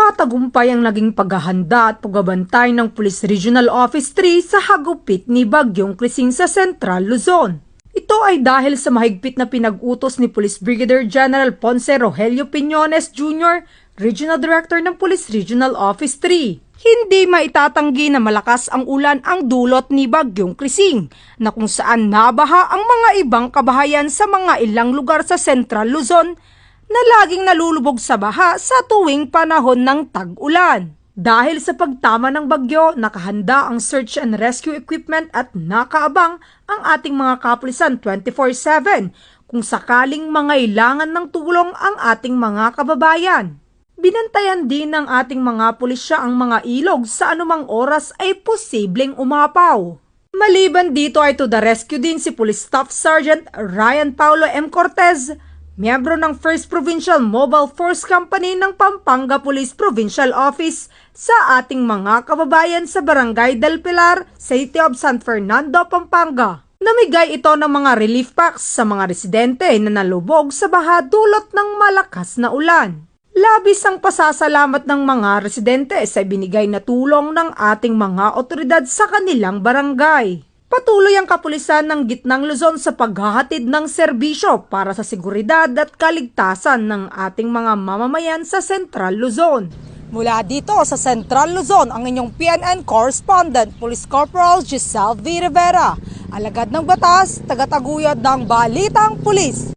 Matagumpay ang naging paghahanda at pagbabantay ng Police Regional Office 3 sa hagupit ni Bagyong Crising sa Central Luzon. Ito ay dahil sa mahigpit na pinag-utos ni Police Brigadier General Ponce Rogelio Piñones Jr., Regional Director ng Police Regional Office 3. Hindi maitatanggi na malakas ang ulan ang dulot ni Bagyong Crising, na kung saan nabaha ang mga ibang kabahayan sa mga ilang lugar sa Central Luzon na laging nalulubog sa baha sa tuwing panahon ng tag-ulan. Dahil sa pagtama ng bagyo, nakahanda ang search and rescue equipment at nakaabang ang ating mga kapulisan 24/7 kung sakaling mangailangan ng tulong ang ating mga kababayan. Binantayan din ng ating mga pulisya ang mga ilog sa anumang oras ay posibleng umapaw. Maliban dito ay to the rescue din si Police Staff Sergeant Ryan Paulo M. Cortez, miyembro ng 1st Provincial Mobile Force Company ng Pampanga Police Provincial Office sa ating mga kababayan sa Barangay del Pilar, City of San Fernando, Pampanga. Namigay ito ng mga relief packs sa mga residente na nalubog sa baha dulot ng malakas na ulan. Labis ang pasasalamat ng mga residente sa binigay na tulong ng ating mga otoridad sa kanilang barangay. Patuloy ang kapulisan ng Gitnang Luzon sa paghahatid ng serbisyo para sa seguridad at kaligtasan ng ating mga mamamayan sa Central Luzon. Mula dito sa Central Luzon, ang inyong PNN correspondent, Police Corporal Giselle V. Rivera, alagad ng batas, tagataguyod ng Balitang Pulis.